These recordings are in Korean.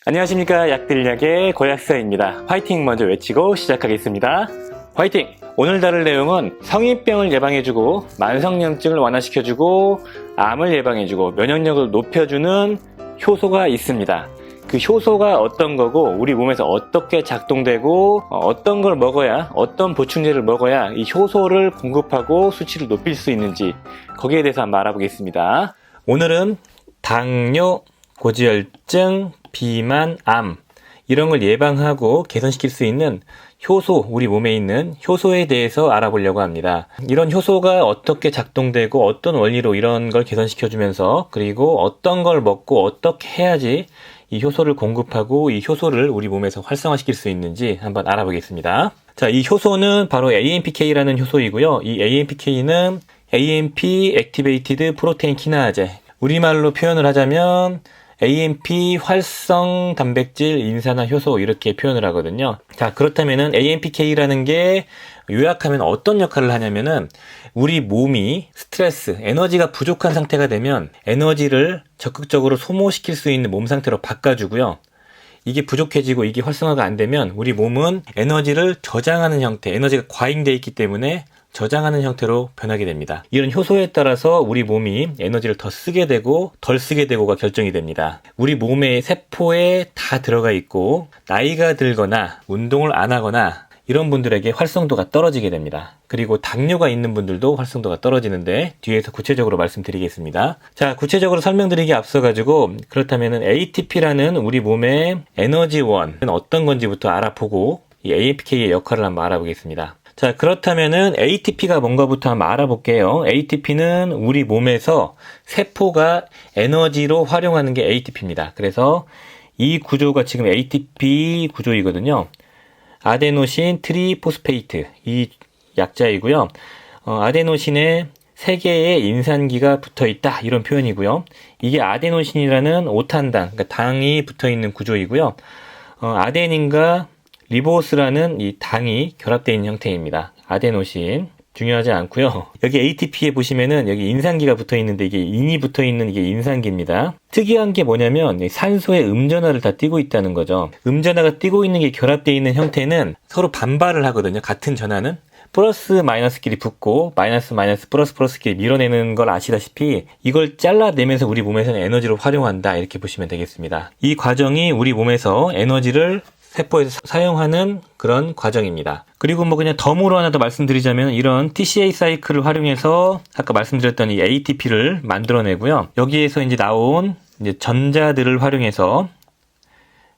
안녕하십니까. 약들약의 고약사입니다. 화이팅 먼저 외치고 시작하겠습니다. 화이팅! 오늘 다룰 내용은 성인병을 예방해주고 만성염증을 완화시켜주고 암을 예방해주고 면역력을 높여주는 효소가 있습니다. 그 효소가 어떤 거고 우리 몸에서 어떻게 작동되고 어떤 걸 먹어야 어떤 보충제를 먹어야 이 효소를 공급하고 수치를 높일 수 있는지 거기에 대해서 한번 알아보겠습니다. 오늘은 당뇨, 고지혈증, 비만, 암 이런 걸 예방하고 개선시킬 수 있는 효소, 우리 몸에 있는 효소에 대해서 알아보려고 합니다. 이런 효소가 어떻게 작동되고 어떤 원리로 이런 걸 개선시켜주면서 그리고 어떤 걸 먹고 어떻게 해야지 이 효소를 공급하고 이 효소를 우리 몸에서 활성화시킬 수 있는지 한번 알아보겠습니다. 자, 이 효소는 바로 AMPK라는 효소이고요. 이 AMPK는 AMP Activated Protein Kinase, 우리말로 표현을 하자면 AMP 활성 단백질 인산화 효소 이렇게 표현을 하거든요. 자, 그렇다면은 AMPK라는 게 요약하면 어떤 역할을 하냐면은 우리 몸이 스트레스, 에너지가 부족한 상태가 되면 에너지를 적극적으로 소모시킬 수 있는 몸 상태로 바꿔주고요. 이게 부족해지고 이게 활성화가 안 되면 우리 몸은 에너지를 저장하는 형태, 에너지가 과잉되어 있기 때문에 저장하는 형태로 변하게 됩니다. 이런 효소에 따라서 우리 몸이 에너지를 더 쓰게 되고 덜 쓰게 되고가 결정이 됩니다. 우리 몸의 세포에 다 들어가 있고 나이가 들거나 운동을 안 하거나 이런 분들에게 활성도가 떨어지게 됩니다. 그리고 당뇨가 있는 분들도 활성도가 떨어지는데 뒤에서 구체적으로 말씀드리겠습니다. 자, 구체적으로 설명드리기 앞서가지고 그렇다면 ATP라는 우리 몸의 에너지원은 어떤 건지부터 알아보고 이 AMPK의 역할을 한번 알아보겠습니다. 자, 그렇다면은 ATP가 뭔가부터 한번 알아볼게요. ATP는 우리 몸에서 세포가 에너지로 활용하는 게 ATP입니다. 그래서 이 구조가 지금 ATP 구조이거든요. 아데노신 트리포스페이트, 이 약자이고요. 아데노신에 3개의 인산기가 붙어있다 이런 표현이고요. 이게 아데노신이라는 5탄당, 그러니까 당이 붙어있는 구조이고요. 아데닌과 리보스라는 이 당이 결합되어 있는 형태입니다. 아데노신 중요하지 않고요. 여기 ATP에 보시면은 여기 인산기가 붙어 있는데 이게 인이 붙어 있는 이게 인산기입니다. 특이한 게 뭐냐면 산소의 음전하를 다 띄고 있다는 거죠. 음전하가 띄고 있는 게 결합되어 있는 형태는 서로 반발을 하거든요. 같은 전하는 플러스 마이너스끼리 붙고 마이너스 마이너스 플러스 플러스끼리 밀어내는 걸 아시다시피 이걸 잘라내면서 우리 몸에서는 에너지로 활용한다 이렇게 보시면 되겠습니다. 이 과정이 우리 몸에서 에너지를 세포에서 사용하는 그런 과정입니다. 그리고 뭐 그냥 덤으로 하나 더 말씀드리자면 이런 TCA 사이클을 활용해서 아까 말씀드렸던 이 ATP를 만들어내고요. 여기에서 이제 나온 이제 전자들을 활용해서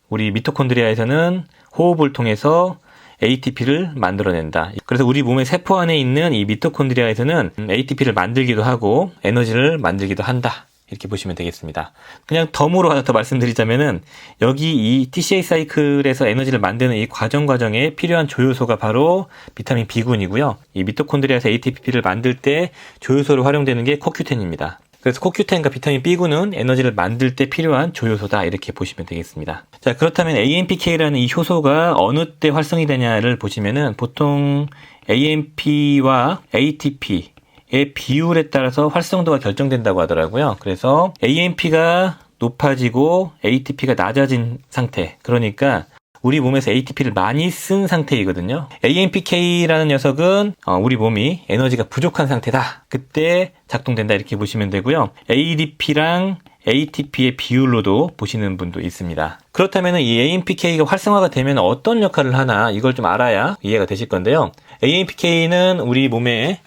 우리 미토콘드리아에서는 호흡을 통해서 ATP를 만들어낸다. 그래서 우리 몸의 세포 안에 있는 이 미토콘드리아에서는 ATP를 만들기도 하고 에너지를 만들기도 한다. 이렇게 보시면 되겠습니다. 그냥 덤으로 하나 더 말씀드리자면은 여기 이 TCA 사이클에서 에너지를 만드는 이 과정에 필요한 조효소가 바로 비타민 B군이고요. 이 미토콘드리아에서 ATP를 만들 때 조효소로 활용되는 게 CoQ10입니다. 그래서 CoQ10과 비타민 B군은 에너지를 만들 때 필요한 조효소다 이렇게 보시면 되겠습니다. 자, 그렇다면 AMPK라는 이 효소가 어느 때 활성이 되냐를 보시면은 보통 AMP와 ATP 의 비율에 따라서 활성도가 결정된다고 하더라고요. 그래서 AMP가 높아지고 ATP가 낮아진 상태, 그러니까 우리 몸에서 ATP를 많이 쓴 상태이거든요. AMPK라는 녀석은 우리 몸이 에너지가 부족한 상태다. 그때 작동된다 이렇게 보시면 되고요. ADP랑 ATP의 비율로도 보시는 분도 있습니다. 그렇다면 이 AMPK가 활성화가 되면 어떤 역할을 하나 이걸 좀 알아야 이해가 되실 건데요. AMPK는 우리 몸에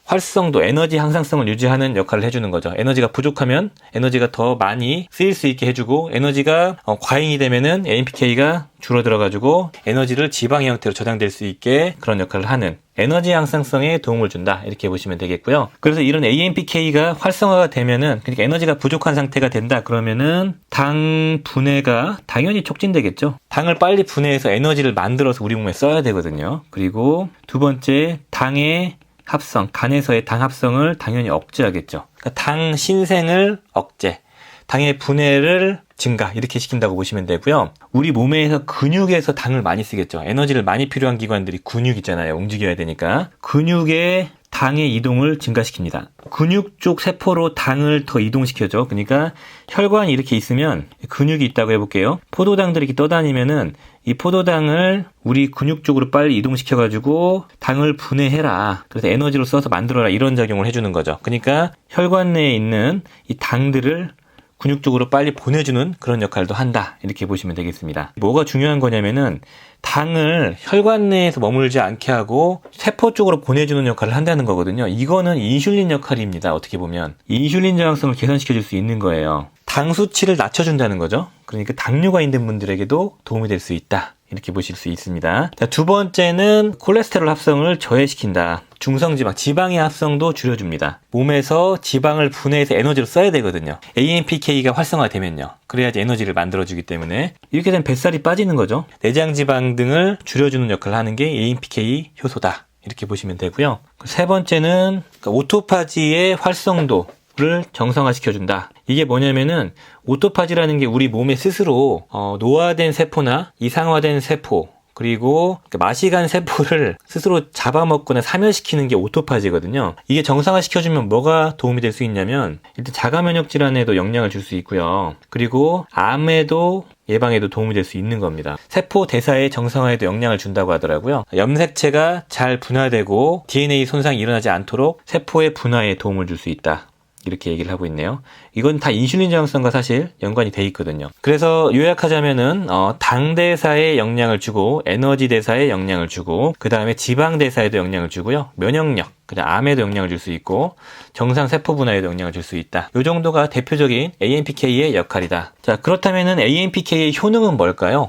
활성도, 에너지 항상성을 유지하는 역할을 해주는 거죠. 에너지가 부족하면 에너지가 더 많이 쓰일 수 있게 해주고 에너지가 과잉이 되면은 AMPK가 줄어들어가지고 에너지를 지방의 형태로 저장될 수 있게 그런 역할을 하는 에너지 항상성에 도움을 준다 이렇게 보시면 되겠고요. 그래서 이런 AMPK가 활성화가 되면은 그러니까 에너지가 부족한 상태가 된다 그러면은 당 분해가 당연히 촉진되겠죠. 당을 빨리 분해해서 에너지를 만들어서 우리 몸에 써야 되거든요. 그리고 두 번째 당의 합성, 간에서의 당 합성을 당연히 억제하겠죠. 그러니까 당 신생을 억제, 당의 분해를 증가 이렇게 시킨다고 보시면 되고요. 우리 몸에서 근육에서 당을 많이 쓰겠죠. 에너지를 많이 필요한 기관들이 근육 있잖아요. 움직여야 되니까. 근육에 당의 이동을 증가시킵니다. 근육 쪽 세포로 당을 더 이동시켜줘. 그러니까 혈관이 이렇게 있으면 근육이 있다고 해볼게요. 포도당들이 이렇게 떠다니면은 이 포도당을 우리 근육 쪽으로 빨리 이동시켜가지고 당을 분해해라. 그래서 에너지로 써서 만들어라. 이런 작용을 해주는 거죠. 그러니까 혈관 내에 있는 이 당들을 근육 쪽으로 빨리 보내주는 그런 역할도 한다. 이렇게 보시면 되겠습니다. 뭐가 중요한 거냐면은 당을 혈관 내에서 머물지 않게 하고 세포 쪽으로 보내주는 역할을 한다는 거거든요. 이거는 인슐린 역할입니다. 어떻게 보면. 인슐린 저항성을 개선시켜줄 수 있는 거예요. 당 수치를 낮춰준다는 거죠. 그러니까 당뇨가 있는 분들에게도 도움이 될 수 있다. 이렇게 보실 수 있습니다. 자, 두 번째는 콜레스테롤 합성을 저해시킨다. 중성지방, 지방의 합성도 줄여줍니다. 몸에서 지방을 분해해서 에너지로 써야 되거든요. AMPK가 활성화되면요. 그래야지 에너지를 만들어주기 때문에 이렇게 되면 뱃살이 빠지는 거죠. 내장지방 등을 줄여주는 역할을 하는 게 AMPK 효소다. 이렇게 보시면 되고요. 세 번째는 오토파지의 활성도를 정상화시켜준다. 이게 뭐냐면은 오토파지라는 게 우리 몸에 스스로 노화된 세포나 이상화된 세포 그리고 마시간 세포를 스스로 잡아먹거나 사멸시키는 게 오토파지거든요. 이게 정상화시켜주면 뭐가 도움이 될 수 있냐면 일단 자가면역 질환에도 영향을 줄 수 있고요. 그리고 암에도 예방에도 도움이 될 수 있는 겁니다. 세포 대사의 정상화에도 영향을 준다고 하더라고요. 염색체가 잘 분화되고 DNA 손상이 일어나지 않도록 세포의 분화에 도움을 줄 수 있다. 이렇게 얘기를 하고 있네요. 이건 다 인슐린 저항성과 사실 연관이 돼 있거든요. 그래서 요약하자면은 당 대사에 영향을 주고 에너지 대사에 영향을 주고 그 다음에 지방 대사에도 영향을 주고요. 면역력, 그다음 암에도 영향을 줄 수 있고 정상 세포 분화에도 영향을 줄 수 있다. 이 정도가 대표적인 AMPK의 역할이다. 자, 그렇다면은 AMPK의 효능은 뭘까요?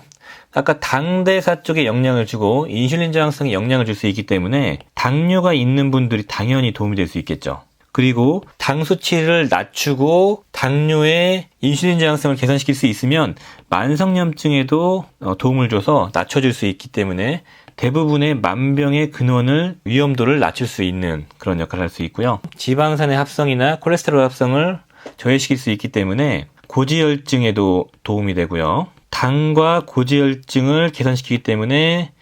아까 당대사 쪽에 영향을 주고 인슐린 저항성에 영향을 줄 수 있기 때문에 당뇨가 있는 분들이 당연히 도움이 될 수 있겠죠. 그리고 당 수치를 낮추고 당뇨의 인슐린 저항성을 개선시킬 수 있으면 만성염증에도 도움을 줘서 낮춰줄 수 있기 때문에 대부분의 만병의 근원을 위험도를 낮출 수 있는 그런 역할을 할 수 있고요. 지방산의 합성이나 콜레스테롤 합성을 저해시킬 수 있기 때문에 고지혈증에도 도움이 되고요. 당과 고지혈증을 개선시키기 때문에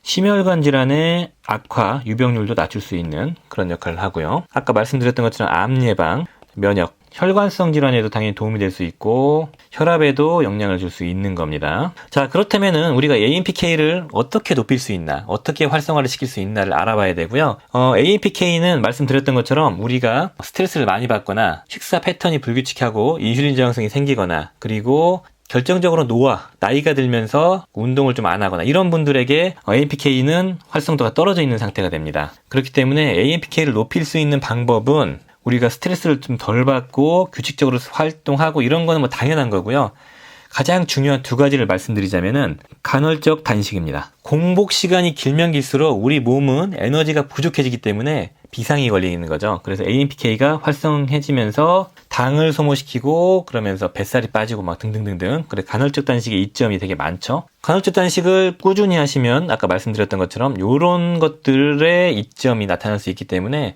심혈관 질환의 악화, 유병률도 낮출 수 있는 그런 역할을 하고요. 아까 말씀드렸던 것처럼 암 예방, 면역, 혈관성 질환에도 당연히 도움이 될 수 있고 혈압에도 영향을 줄 수 있는 겁니다. 자, 그렇다면은 우리가 AMPK를 어떻게 높일 수 있나, 어떻게 활성화를 시킬 수 있나를 알아봐야 되고요. AMPK는 말씀드렸던 것처럼 우리가 스트레스를 많이 받거나 식사 패턴이 불규칙하고 인슐린 저항성이 생기거나 그리고 결정적으로 나이가 들면서 운동을 좀 안 하거나 이런 분들에게 AMPK는 활성도가 떨어져 있는 상태가 됩니다. 그렇기 때문에 AMPK를 높일 수 있는 방법은 우리가 스트레스를 좀 덜 받고 규칙적으로 활동하고 이런 거는 뭐 당연한 거고요. 가장 중요한 두 가지를 말씀드리자면은 간헐적 단식입니다. 공복 시간이 길면 길수록 우리 몸은 에너지가 부족해지기 때문에 비상이 걸리는 거죠. 그래서 AMPK가 활성해지면서 당을 소모시키고 그러면서 뱃살이 빠지고 막 등등등등. 그래 간헐적 단식의 이점이 되게 많죠. 간헐적 단식을 꾸준히 하시면 아까 말씀드렸던 것처럼 이런 것들의 이점이 나타날 수 있기 때문에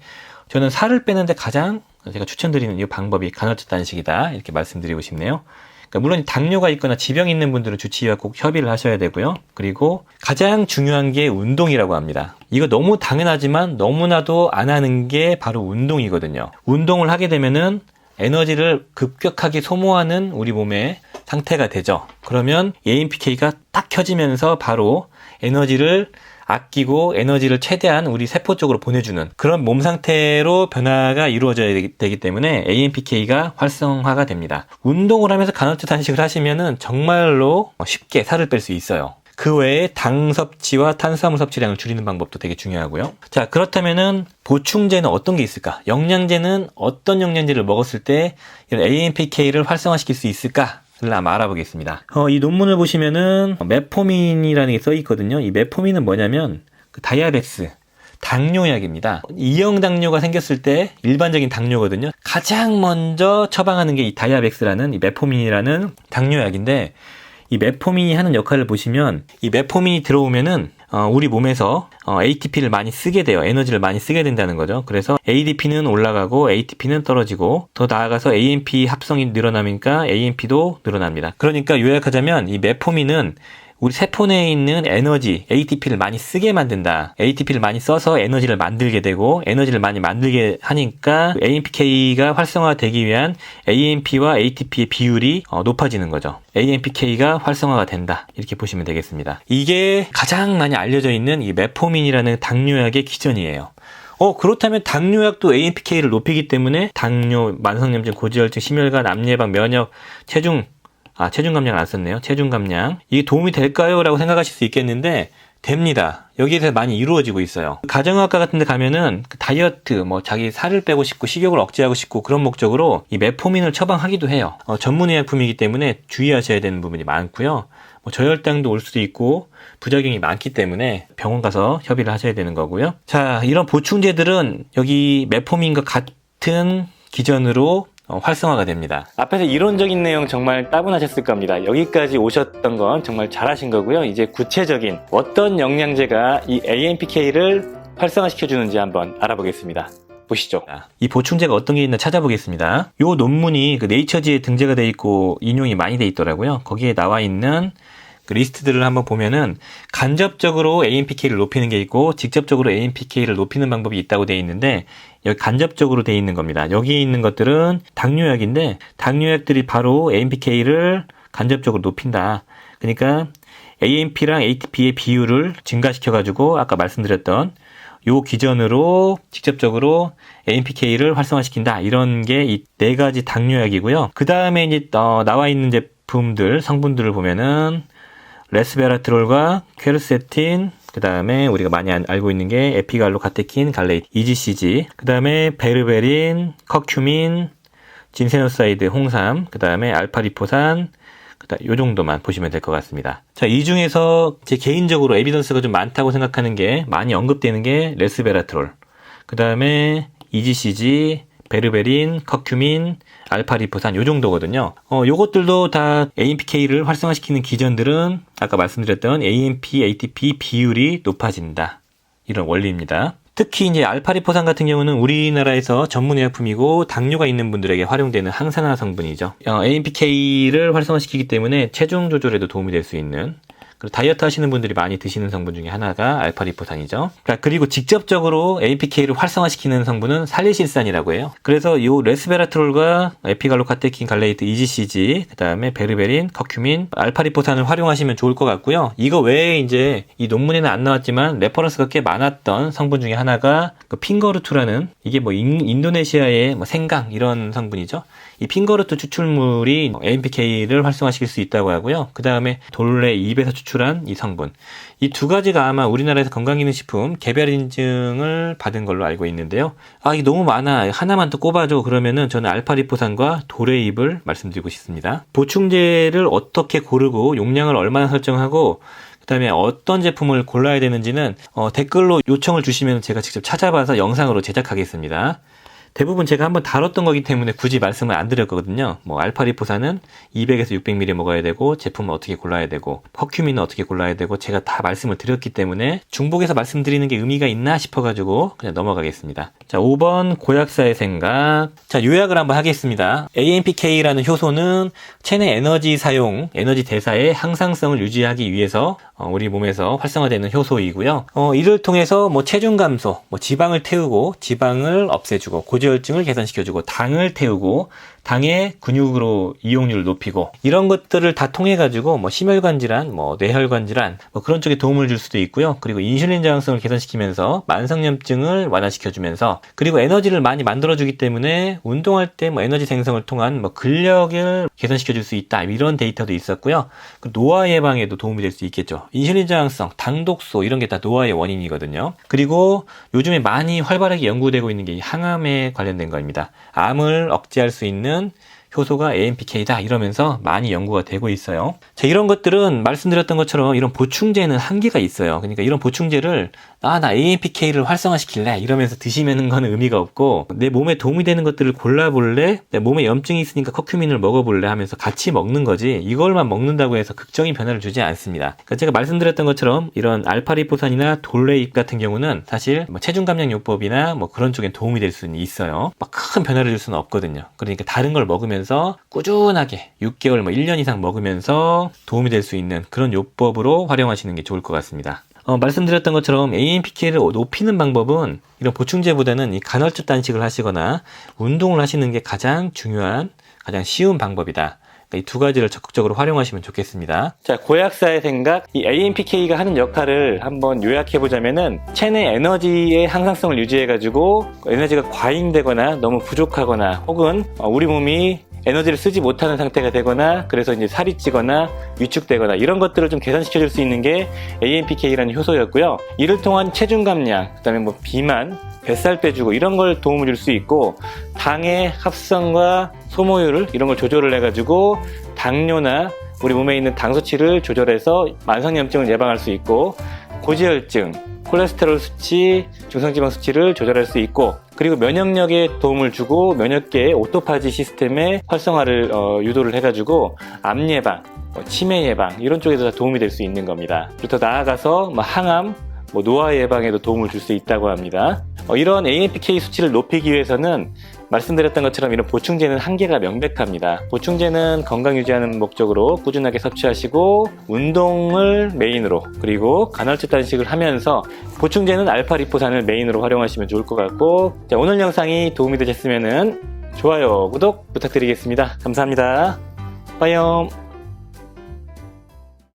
저는 살을 빼는데 가장 제가 추천드리는 이 방법이 간헐적 단식이다. 이렇게 말씀드리고 싶네요. 그러니까 물론 당뇨가 있거나 지병이 있는 분들은 주치의와 꼭 협의를 하셔야 되고요. 그리고 가장 중요한 게 운동이라고 합니다. 이거 너무 당연하지만 너무나도 안 하는 게 바로 운동이거든요. 운동을 하게 되면은 에너지를 급격하게 소모하는 우리 몸의 상태가 되죠. 그러면 AMPK가 딱 켜지면서 바로 에너지를 아끼고 에너지를 최대한 우리 세포 쪽으로 보내주는 그런 몸 상태로 변화가 이루어져야 되기 때문에 AMPK가 활성화가 됩니다. 운동을 하면서 간헐적 단식을 하시면은 정말로 쉽게 살을 뺄 수 있어요. 그 외에 당 섭취와 탄수화물 섭취량을 줄이는 방법도 되게 중요하고요. 자, 그렇다면은 보충제는 어떤 게 있을까? 영양제는 어떤 영양제를 먹었을 때 이런 AMPK를 활성화시킬 수 있을까? 를 한번 알아보겠습니다. 이 논문을 보시면은 메포민이라는 게 써 있거든요. 이 메포민은 뭐냐면 다이아베스, 당뇨약입니다. 2형 당뇨가 생겼을 때 일반적인 당뇨거든요. 가장 먼저 처방하는 게 이 다이아베스라는 이 메포민이라는 당뇨약인데 이 메포민이 하는 역할을 보시면 이 메포민이 들어오면은 우리 몸에서 ATP를 많이 쓰게 돼요. 에너지를 많이 쓰게 된다는 거죠. 그래서 ADP는 올라가고 ATP는 떨어지고 더 나아가서 AMP 합성이 늘어나니까 AMP도 늘어납니다. 그러니까 요약하자면 이 메포민은 우리 세포 내에 있는 에너지, ATP를 많이 쓰게 만든다. ATP를 많이 써서 에너지를 만들게 되고 에너지를 많이 만들게 하니까 AMPK가 활성화되기 위한 AMP와 ATP의 비율이 높아지는 거죠. AMPK가 활성화가 된다. 이렇게 보시면 되겠습니다. 이게 가장 많이 알려져 있는 이 메포민이라는 당뇨약의 기전이에요. 그렇다면 당뇨약도 AMPK를 높이기 때문에 당뇨, 만성염증, 고지혈증, 심혈관, 암 예방, 면역, 체중 감량을 안 썼네요. 체중 감량. 이게 도움이 될까요? 라고 생각하실 수 있겠는데 됩니다. 여기에서 많이 이루어지고 있어요. 가정의학과 같은 데 가면은 다이어트, 자기 살을 빼고 싶고 식욕을 억제하고 싶고 그런 목적으로 이 메포민을 처방하기도 해요. 전문의약품이기 때문에 주의하셔야 되는 부분이 많고요. 저혈당도 올 수도 있고 부작용이 많기 때문에 병원 가서 협의를 하셔야 되는 거고요. 자, 이런 보충제들은 여기 메포민과 같은 기전으로 활성화가 됩니다. 앞에서 이론적인 내용 정말 따분하셨을 겁니다. 여기까지 오셨던 건 정말 잘하신 거고요. 이제 구체적인 어떤 영양제가 이 AMPK를 활성화시켜주는지 한번 알아보겠습니다. 보시죠. 이 보충제가 어떤 게 있나 찾아보겠습니다. 이 논문이 네이처지에 등재가 돼 있고 인용이 많이 돼 있더라고요. 거기에 나와 있는 그 리스트들을 한번 보면은 간접적으로 AMPK를 높이는 게 있고 직접적으로 AMPK를 높이는 방법이 있다고 돼 있는데 여기 간접적으로 돼 있는 겁니다. 여기 있는 것들은 당뇨약인데 당뇨약들이 바로 AMPK를 간접적으로 높인다. 그러니까 AMP랑 ATP의 비율을 증가시켜가지고 아까 말씀드렸던 요 기전으로 직접적으로 AMPK를 활성화시킨다. 이런 게 이 네 가지 당뇨약이고요. 그 다음에 이제 나와 있는 제품들 성분들을 보면은 레스베라트롤과 퀘르세틴, 그 다음에 우리가 많이 알고 있는 게 에피갈로카테킨, 갈레이트, EGCG, 그 다음에 베르베린, 커큐민, 진세노사이드, 홍삼, 그 다음에 알파리포산, 요 정도만 보시면 될 것 같습니다. 자, 이 중에서 제 개인적으로 에비던스가 좀 많다고 생각하는 게 많이 언급되는 게 레스베라트롤, 그 다음에 EGCG, 베르베린, 커큐민, 알파리포산 요 정도거든요. 요것들도 다 AMPK를 활성화시키는 기전들은 아까 말씀드렸던 AMP, ATP 비율이 높아진다. 이런 원리입니다. 특히 이제 알파리포산 같은 경우는 우리나라에서 전문의약품이고 당뇨가 있는 분들에게 활용되는 항산화 성분이죠. AMPK를 활성화시키기 때문에 체중 조절에도 도움이 될 수 있는 다이어트 하시는 분들이 많이 드시는 성분 중에 하나가 알파리포산이죠. 그리고 직접적으로 AMPK를 활성화시키는 성분은 살리실산이라고 해요. 그래서 이 레스베라트롤과 에피갈로카테킨, 갈레이트, EGCG, 그 다음에 베르베린, 커큐민, 알파리포산을 활용하시면 좋을 것 같고요. 이거 외에 이제 이 논문에는 안 나왔지만 레퍼런스가 꽤 많았던 성분 중에 하나가 그 핑거루트라는 이게 인도네시아의 생강 이런 성분이죠. 이 핑거루트 추출물이 AMPK를 활성화시킬 수 있다고 하고요. 그 다음에 돌레 잎에서 추출한 이 성분. 이 두 가지가 아마 우리나라에서 건강기능식품 개별 인증을 받은 걸로 알고 있는데요. 이게 너무 많아. 하나만 더 꼽아줘. 그러면은 저는 알파리포산과 돌레 잎을 말씀드리고 싶습니다. 보충제를 어떻게 고르고 용량을 얼마나 설정하고 그다음에 어떤 제품을 골라야 되는지는 댓글로 요청을 주시면 제가 직접 찾아봐서 영상으로 제작하겠습니다. 대부분 제가 한번 다뤘던 거기 때문에 굳이 말씀을 안 드렸거든요. 알파리포산은 200에서 600ml 먹어야 되고 제품은 어떻게 골라야 되고 커큐민은 어떻게 골라야 되고 제가 다 말씀을 드렸기 때문에 중복해서 말씀드리는 게 의미가 있나 싶어가지고 그냥 넘어가겠습니다. 자, 5번 고약사의 생각. 자, 요약을 한번 하겠습니다. AMPK라는 효소는 체내 에너지 사용, 에너지 대사의 항상성을 유지하기 위해서 우리 몸에서 활성화되는 효소이고요. 이를 통해서 체중 감소, 지방을 태우고 지방을 없애주고 고지혈증을 개선시켜주고 당을 태우고 당의 근육으로 이용률을 높이고 이런 것들을 다 통해 가지고 심혈관 질환, 뇌혈관 질환 그런 쪽에 도움을 줄 수도 있고요. 그리고 인슐린 저항성을 개선시키면서 만성염증을 완화시켜주면서 그리고 에너지를 많이 만들어주기 때문에 운동할 때 에너지 생성을 통한 근력을 개선시켜줄 수 있다. 이런 데이터도 있었고요. 노화 예방에도 도움이 될 수 있겠죠. 인슐린 저항성, 당독소 이런 게 다 노화의 원인이거든요. 그리고 요즘에 많이 활발하게 연구되고 있는 게 항암에 관련된 겁니다. 암을 억제할 수 있는 효소가 AMPK다 이러면서 많이 연구가 되고 있어요. 자, 이런 것들은 말씀드렸던 것처럼 이런 보충제는 한계가 있어요. 그러니까 이런 보충제를 나 AMPK를 활성화시킬래 이러면서 드시면 건 의미가 없고 내 몸에 도움이 되는 것들을 골라볼래, 내 몸에 염증이 있으니까 커큐민을 먹어볼래 하면서 같이 먹는 거지 이걸만 먹는다고 해서 극적인 변화를 주지 않습니다. 그러니까 제가 말씀드렸던 것처럼 이런 알파리포산이나 돌레잎 같은 경우는 사실 체중 감량 요법이나 그런 쪽엔 도움이 될 수는 있어요. 막 큰 변화를 줄 수는 없거든요. 그러니까 다른 걸 먹으면 먹으면서 꾸준하게 6개월, 1년 이상 먹으면서 도움이 될 수 있는 그런 요법으로 활용하시는 게 좋을 것 같습니다. 말씀드렸던 것처럼 AMPK를 높이는 방법은 이런 보충제보다는 이 간헐적 단식을 하시거나 운동을 하시는 게 가장 중요한, 가장 쉬운 방법이다. 이 두 가지를 적극적으로 활용하시면 좋겠습니다. 자, 고약사의 생각, 이 AMPK가 하는 역할을 한번 요약해보자면은 체내 에너지의 항상성을 유지해가지고 에너지가 과잉되거나 너무 부족하거나 혹은 우리 몸이 에너지를 쓰지 못하는 상태가 되거나 그래서 이제 살이 찌거나 위축되거나 이런 것들을 좀 개선시켜 줄 수 있는 게 AMPK라는 효소였고요. 이를 통한 체중 감량, 그다음에 뭐 비만, 뱃살 빼주고 이런 걸 도움을 줄 수 있고, 당의 합성과 소모율을 이런 걸 조절을 해가지고 당뇨나 우리 몸에 있는 당 수치를 조절해서 만성염증을 예방할 수 있고, 고지혈증, 콜레스테롤 수치, 중성지방 수치를 조절할 수 있고, 그리고 면역력에 도움을 주고 면역계의 오토파지 시스템의 활성화를 유도를 해가지고 암 예방, 치매 예방 이런 쪽에도 다 도움이 될 수 있는 겁니다. 그리고 더 나아가서 항암, 노화 예방에도 도움을 줄 수 있다고 합니다. 이런 AMPK 수치를 높이기 위해서는 말씀드렸던 것처럼 이런 보충제는 한계가 명백합니다. 보충제는 건강 유지하는 목적으로 꾸준하게 섭취하시고 운동을 메인으로, 그리고 간헐적 단식을 하면서 보충제는 알파리포산을 메인으로 활용하시면 좋을 것 같고, 자, 오늘 영상이 도움이 되셨으면 좋아요, 구독 부탁드리겠습니다. 감사합니다. 빠이염.